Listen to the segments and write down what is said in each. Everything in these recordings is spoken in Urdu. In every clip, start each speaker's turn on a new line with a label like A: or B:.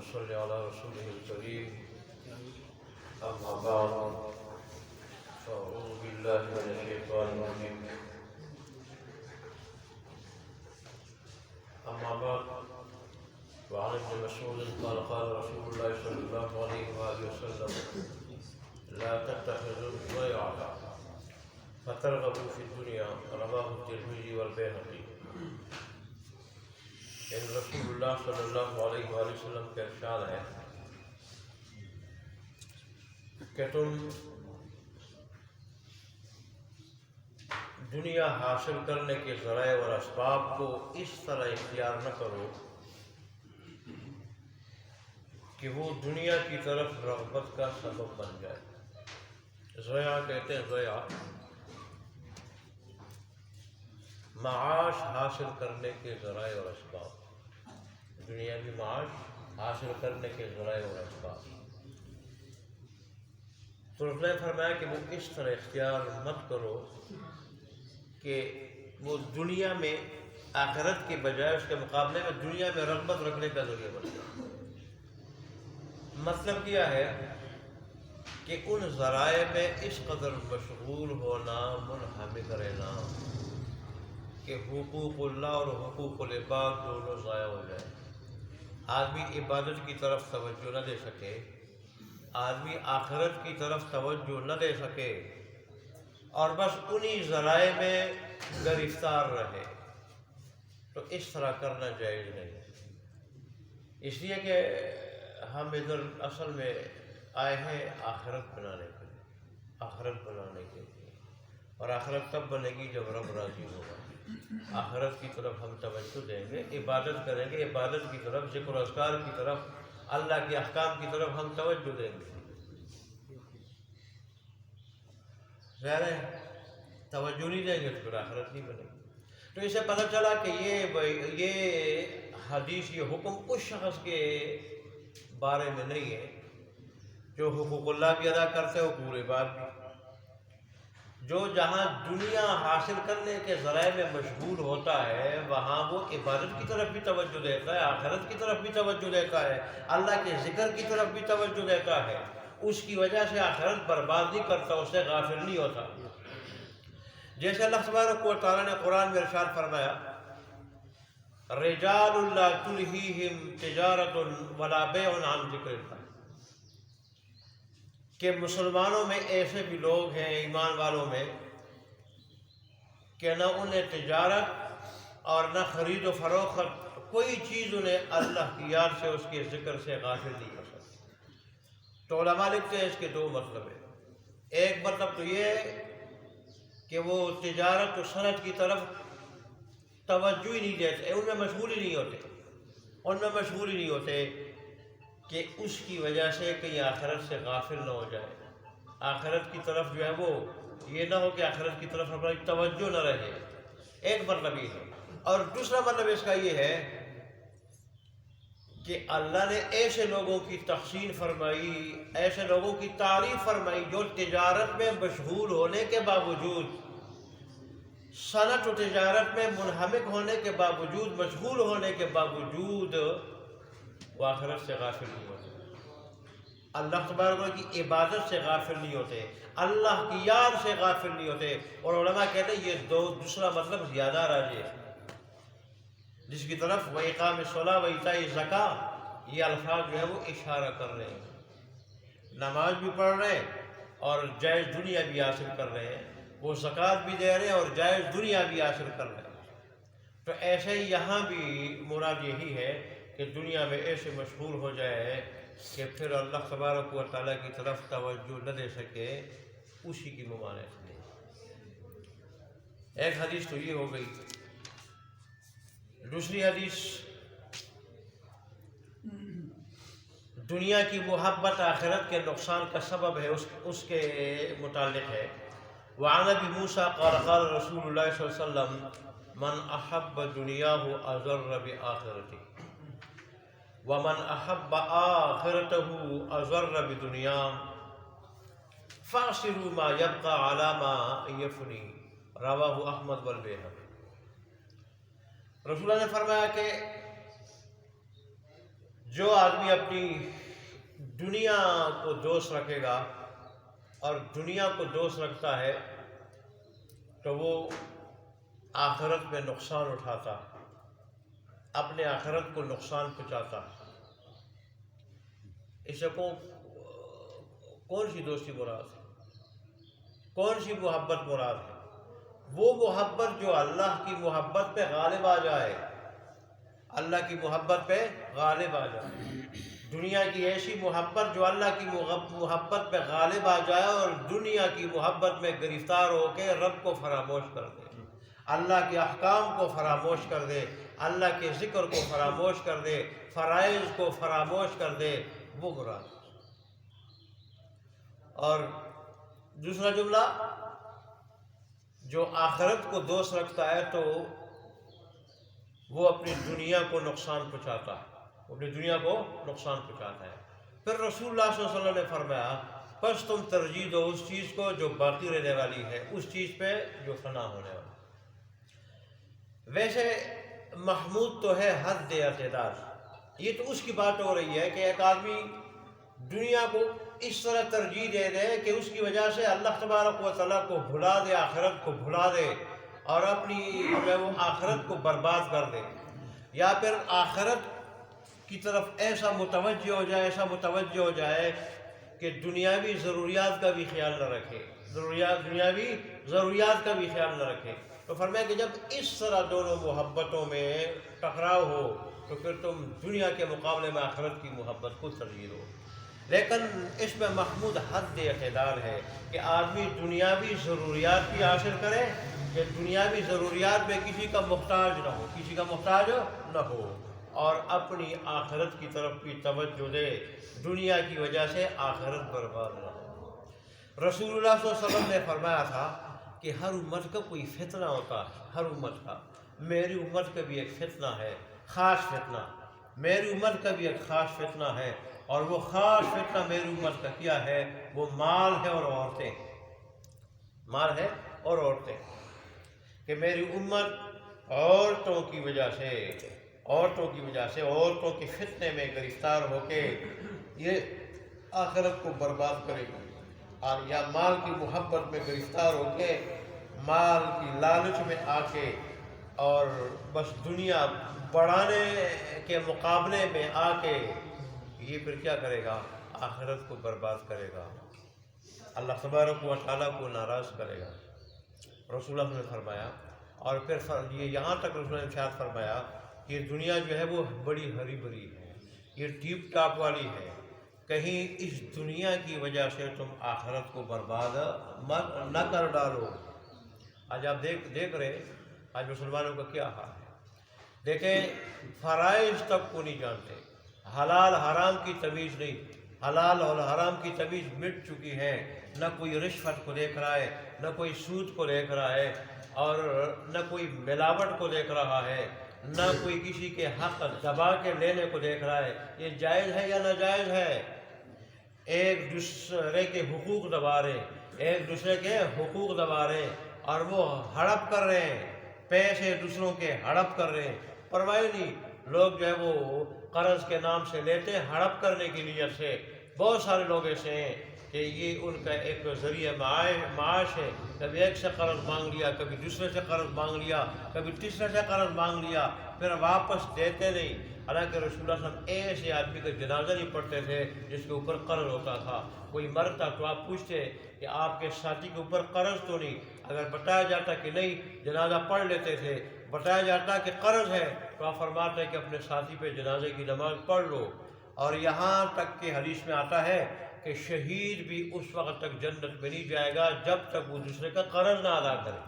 A: وصل على رسوله الكريم أما بعد فأعوذ بالله من الشيطان الرجيم أما بعد وعن ابن مسعود قال قال رسول الله صلى الله عليه وآله وسلم لا تتخذوا الضيعة فترغبوا في الدنيا رواه الترمذي والبيهقي ان رسول اللہ صلی اللہ علیہ وآلہ وسلم کا ارشاد ہے کہ تم دنیا حاصل کرنے کے ذرائع اور اسباب کو اس طرح اختیار نہ کرو کہ وہ دنیا کی طرف رغبت کا سبب بن جائے۔ ضیاع کہتے ہیں ضیاع معاش حاصل کرنے کے ذرائع اور اسباب، دنیاوی معاش حاصل کرنے کے ذرائع اور اسباب۔ تو رسول نے فرمایا کہ وہ اس طرح اختیار مت کرو کہ وہ دنیا میں آخرت کے بجائے اس کے مقابلے میں دنیا میں رغبت رکھنے کا ذریعہ بن جائے۔ مطلب کیا ہے کہ ان ذرائع میں اس قدر مشغول ہونا، منہمک رہنا کہ حقوق اللہ اور حقوق العباد دونوں ضائع ہو جائے۔ آدمی عبادت کی طرف توجہ نہ دے سکے، آدمی آخرت کی طرف توجہ نہ دے سکے اور بس انہی ذرائع میں گرفتار رہے، تو اس طرح کرنا جائز نہیں۔ اس لیے کہ ہم ادھر اصل میں آئے ہیں آخرت بنانے کے لیے، آخرت بنانے کے لیے، اور آخرت تب بنے گی جب رب راضی ہوگا۔ آخرت کی طرف ہم توجہ دیں گے، عبادت کریں گے، عبادت کی طرف، ذکر و اذکار کی طرف، اللہ کے احکام کی طرف ہم توجہ دیں گے۔ ظاہر ہے توجہ نہیں دیں گے تو پھر آخرت نہیں بنے گی۔ تو اسے پتہ چلا کہ یہ حدیث، یہ حکم اس شخص کے بارے میں نہیں ہے جو حقوق اللہ بھی ادا کرتے ہو، حقوق العباد بھی، جو جہاں دنیا حاصل کرنے کے ذرائع میں مشغول ہوتا ہے وہاں وہ عبادت کی طرف بھی توجہ دیتا ہے، آخرت کی طرف بھی توجہ دیتا ہے، اللہ کے ذکر کی طرف بھی توجہ دیتا ہے، اس کی وجہ سے آخرت برباد نہیں کرتا، اس سے غافل نہیں ہوتا۔ جیسے اللہ تبارک و تعالیٰ نے قرآن میں ارشاد فرمایا رجال لا تلہیہم تجارت ولا بیع عن ذکر اللہ، کہ مسلمانوں میں ایسے بھی لوگ ہیں، ایمان والوں میں، کہ نہ انہیں تجارت اور نہ خرید و فروخت، کوئی چیز انہیں اللہ کی یاد سے، اس کے ذکر سے غافل نہیں کر سکتی۔ تو علماء لکھتے ہیں اس کے دو مطلب ہیں۔ ایک مطلب تو یہ کہ وہ تجارت و صنعت کی طرف توجہ ہی نہیں دیتے، ان میں مشغول ہی نہیں ہوتے، ان میں مشغول ہی نہیں ہوتے کہ اس کی وجہ سے کہیں آخرت سے غافل نہ ہو جائے، آخرت کی طرف جو ہے وہ یہ نہ ہو کہ آخرت کی طرف ہماری توجہ نہ رہے۔ ایک مطلب یہ ہے، اور دوسرا مطلب اس کا یہ ہے کہ اللہ نے ایسے لوگوں کی تحسین فرمائی، ایسے لوگوں کی تعریف فرمائی جو تجارت میں مشغول ہونے کے باوجود، صنعت و تجارت میں منہمک ہونے کے باوجود، مشغول ہونے کے باوجود وہ آخرت سے غافل نہیں ہوتے، اللہ تبارک کی عبادت سے غافل نہیں ہوتے، اللہ کی یاد سے غافل نہیں ہوتے۔ اور علماء کہتے ہیں یہ دوسرا مطلب زیادہ راجح ہے، جس کی طرف وَإِقَامِ الصَّلَاةِ وَإِيتَاءِ الزَّكَاةِ یہ الفاظ جو ہے وہ اشارہ کر رہے ہیں، نماز بھی پڑھ رہے ہیں اور جائز دنیا بھی حاصل کر رہے ہیں، وہ زکوٰۃ بھی دے رہے ہیں اور جائز دنیا بھی حاصل کر رہے ہیں۔ تو ایسے یہاں بھی مراد یہی ہے کہ دنیا میں ایسے مشغول ہو جائے کہ پھر اللہ تبارک و تعالیٰ کی طرف توجہ نہ دے سکے، اسی کی ممانعت نہیں۔ ایک حدیث تو یہ ہو گئی۔ دوسری حدیث دنیا کی محبت آخرت کے نقصان کا سبب ہے، اس کے متعلق ہے۔ وعن ابی موسیٰ قال قال رسول اللہ صلی اللہ علیہ وسلم من احب دنیاہ اضر بآخرتہ ومن احب آخرتہ اضر بدنیاہ فاصروا ما يبقى على ما يفني رواہ احمد والبیہقی۔ رسول اللہ نے فرمایا کہ جو آدمی اپنی دنیا کو دوست رکھے گا اور دنیا کو دوست رکھتا ہے تو وہ آخرت میں نقصان اٹھاتا، اپنے آخرت کو نقصان پہنچاتا۔ اس سے کون سی دوستی مراد ہے؟ کون سی محبت مراد ہے؟ وہ محبت جو اللہ کی محبت پہ غالب آ جائے، اللہ کی محبت پہ غالب آ جائے۔ دنیا کی ایسی محبت جو اللہ کی محبت پہ غالب آ جائے اور دنیا کی محبت میں گرفتار ہو کے رب کو فراموش کر دے، اللہ کے احکام کو فراموش کر دے، اللہ کے ذکر کو فراموش کر دے، فرائض کو فراموش کر دے، وہ مراد۔ اور دوسرا جملہ، جو آخرت کو دوست رکھتا ہے تو وہ اپنی دنیا کو نقصان پہنچاتا ہے، اپنی دنیا کو نقصان پہنچاتا ہے۔ پھر رسول اللہ صلی اللہ علیہ وسلم نے فرمایا بس تم ترجیح دو اس چیز کو جو باقی رہنے والی ہے، اس چیز پہ جو فنا ہونے والی۔ ویسے محمود تو ہے حد اعتدال، یہ تو اس کی بات ہو رہی ہے کہ ایک آدمی دنیا کو اس طرح ترجیح دے دے کہ اس کی وجہ سے اللہ تبارک و تعالیٰ کو بھلا دے، آخرت کو بھلا دے اور اپنی وہ آخرت کو برباد کر دے، یا پھر آخرت کی طرف ایسا متوجہ ہو جائے، ایسا متوجہ ہو جائے کہ دنیاوی ضروریات کا بھی خیال نہ رکھے، دنیاوی ضروریات کا بھی خیال نہ رکھے۔ تو فرمایا کہ جب اس طرح دونوں محبتوں میں ٹکراؤ ہو تو پھر تم دنیا کے مقابلے میں آخرت کی محبت کو ترجیح دو۔ لیکن اس میں محمود حد اعتدال ہے کہ آدمی دنیاوی ضروریات بھی حاصل کرے کہ دنیاوی ضروریات میں کسی کا محتاج نہ ہو، کسی کا محتاج نہ ہو، اور اپنی آخرت کی طرف بھی توجہ دے، دنیا کی وجہ سے آخرت برباد نہ ہو۔ رسول اللہ صلی اللہ علیہ وسلم نے فرمایا تھا کہ ہر امت کا کوئی فتنہ ہوتا ہے، ہر امت کا۔ میری امت کا بھی ایک فتنہ ہے، خاص فتنہ، میری امت کا بھی ایک خاص فتنہ ہے، اور وہ خاص فتنہ میری امت کا کیا ہے؟ وہ مال ہے اور عورتیں، مال ہے اور عورتیں، کہ میری امت عورتوں کی وجہ سے، عورتوں کے فتنے میں گرفتار ہو کے یہ آخرت کو برباد کرے گی، اور یا مال کی محبت میں گرفتار ہو کے، مال کی لالچ میں آ کے، اور بس دنیا بڑھانے کے مقابلے میں آ کے یہ پھر کیا کرے گا؟ آخرت کو برباد کرے گا، اللہ تبارک و تعالیٰ کو ناراض کرے گا۔ رسول اللہ نے فرمایا، اور پھر یہ یہاں تک رسول اللہ نے ارشاد فرمایا کہ دنیا جو ہے وہ بڑی ہری بھری ہے، یہ ٹیپ ٹاپ والی ہے، کہیں اس دنیا کی وجہ سے تم آخرت کو برباد نہ کر ڈالو۔ آج آپ دیکھ رہے آج مسلمانوں کا کیا حال ہے۔ دیکھیں، فرائض تک کو نہیں جانتے، حلال حرام کی تمیز نہیں، حلال اور حرام کی تمیز مٹ چکی ہے، نہ کوئی رشوت کو دیکھ رہا ہے، نہ کوئی سود کو دیکھ رہا ہے، اور نہ کوئی ملاوٹ کو دیکھ رہا ہے، نہ کوئی کسی کے حق دبا کے لینے کو دیکھ رہا ہے۔ یہ جائز ہے یا ناجائز ہے؟ ایک دوسرے کے حقوق دبا رہے، ایک دوسرے کے حقوق دبا رہے، اور وہ ہڑپ کر رہے ہیں، پیسے دوسروں کے ہڑپ کر رہے ہیں، پرواہ نہیں۔ لوگ جو ہے وہ قرض کے نام سے لیتے ہیں ہڑپ کرنے کی نیت سے۔ بہت سارے لوگ ایسے ہیں کہ یہ ان کا ایک ذریعہ معاش ہے، کبھی ایک سے قرض مانگ لیا، کبھی دوسرے سے قرض مانگ لیا، کبھی تیسرے سے قرض مانگ لیا، پھر واپس دیتے نہیں۔ حالانکہ رسول اللہ صلی اللہ علیہ وسلم ایسے آدمی کا جنازہ نہیں پڑھتے تھے جس کے اوپر قرض ہوتا تھا۔ کوئی مرتا تو آپ پوچھتے کہ آپ کے ساتھی کے اوپر قرض تو نہیں؟ اگر بتایا جاتا کہ نہیں، جنازہ پڑھ لیتے تھے۔ بتایا جاتا کہ قرض ہے تو آپ فرماتے کہ اپنے ساتھی پہ جنازے کی نماز پڑھ لو۔ اور یہاں تک کہ حدیث میں آتا ہے کہ شہید بھی اس وقت تک جنت میں نہیں جائے گا جب تک وہ دوسرے کا قرض نہ ادا کرے،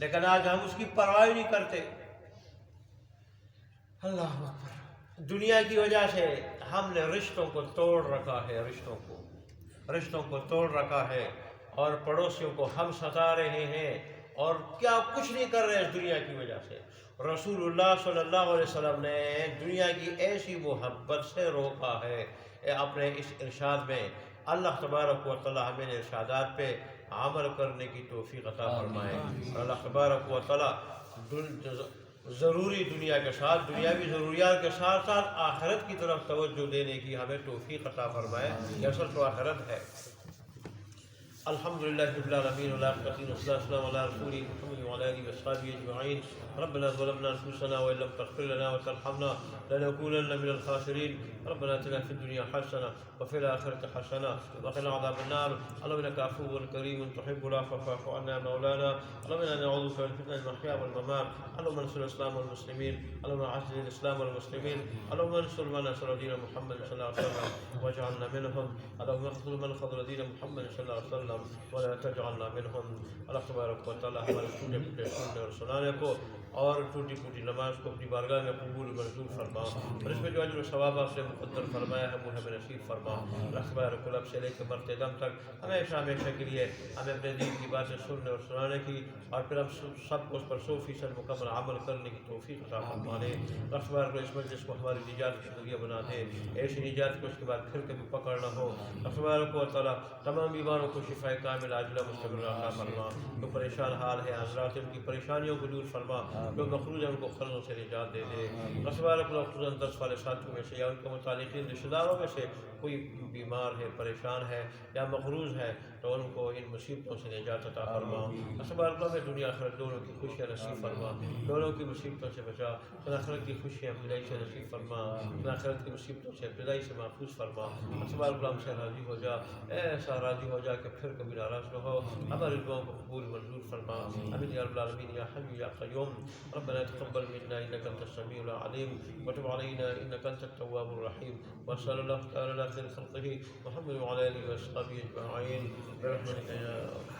A: لیکن آج ہم اس کی پرواہ نہیں کرتے۔ اللہ اکبر۔ دنیا کی وجہ سے ہم نے رشتوں کو توڑ رکھا ہے، رشتوں کو توڑ رکھا ہے، اور پڑوسیوں کو ہم ستا رہے ہیں، اور کیا کچھ نہیں کر رہے اس دنیا کی وجہ سے۔ رسول اللہ صلی اللہ علیہ وسلم نے دنیا کی ایسی محبت سے روکا ہے اپنے اس ارشاد میں۔ اللہ تبارک و تعالی ہمیں ارشادات پہ عمل کرنے کی توفیق عطا فرمائے، اور اللہ تبارک و تعالی ضروری دنیا کے ساتھ دنیاوی ضروریات کے ساتھ ساتھ آخرت کی طرف توجہ دینے کی ہمیں توفیق عطا فرمائے، یہ اصل تو آخرت ہے۔ الحمد لله رب العالمين والسلام على رسوله محمد وعلى اله وصحبه اجمعين. ربنا ظلمنا انفسنا وان لم تغفر لنا وترحمنا لنكونن من الخاسرين. ربنا اتنا في الدنيا حسنه وفي الاخره حسنه وقنا عذاب النار. اللهم انك عفو كريم تحب العفو فاعف عنا مولانا. اللهم انا نعوذ بك من فتنه المحيا والممات. اللهم انصر الاسلام والمسلمين. اللهم اعز الاسلام والمسلمين. اللهم انصر من نصر دين محمد صلى الله عليه وسلم واجعلنا منهم. اللهم اخذل من خذل دين محمد صلى الله عليه وسلم ولا تجعلنا منهم. اللہ تبارک و تعالیٰ ہمارے ٹوٹے پھوٹے سننے اور سنانے کو اور ٹوٹی پھوٹی نماز کو اپنی بارگاہ میں قبول منظور فرما، اور اس میں جو اجر و ثواب آپ سے مقدر فرمایا ہے وہ ہمیں نصیب فرما۔ اللہ تبارک و تعالیٰ سے لے کے مرتے دم تک ہمیشہ ہمیشہ کے لیے ہمیں اپنے دین کی باتیں سننے اور سنانے کی، اور پھر ہم سب کو اس پر 100% مکمل عمل کرنے کی توفیق عطا فرما دے۔ اللہ تبارک و تعالیٰ اس مجلس کو ہماری نجات کا ذریعہ بنا دے، ایسی نجات کو اس کے بعد پھر کبھی پکڑنا ہو۔ اللہ تبارک و تعالیٰ تمام بیماروں کو شفا کامل عاجلہ مستمرہ عطا فرما۔ جو پریشان حال ہے حضرات ان کی پریشانیوں کو دور فرما، جو مخروض ہے ان کو قرضوں سے نجات دے دے۔ اللہ تبارک و تعالیٰ خصوصاً 10 والے ساتھیوں میں سے یا ان کے متعلقین رشتہ داروں میں سے کوئی بیمار ہے، پریشان ہے یا مقروض ہے تو ان کو ان مصیبتوں سے نجات عطا فرما۔ اللہ تبارک و تعالیٰ میں دنیا آخرت دونوں کی خوشیاں نصیب فرما، دونوں کی مصیبتوں سے بچا، آخرت کی خوشیاں ابتدائی سے نصیب فرما، آخرت کی مصیبتوں سے ابتدائی سے محفوظ فرما۔ اللہ تبارک و تعالیٰ ہم سے راضی ہو جا، ایسا راضی ہو جا کہ پھر کبھی ناراض نہ ہو، ہماری دعاؤں کو قبول منظور فرما۔ آمین یا رب العالمین یا حی یا قیوم۔ ربنا تقبل منا انك انت السميع العليم وتب علينا انك انت التواب الرحيم، وصلى الله تعالى على خير خلقه محمد وعلى اله وصحبه اجمعين برحمتك يا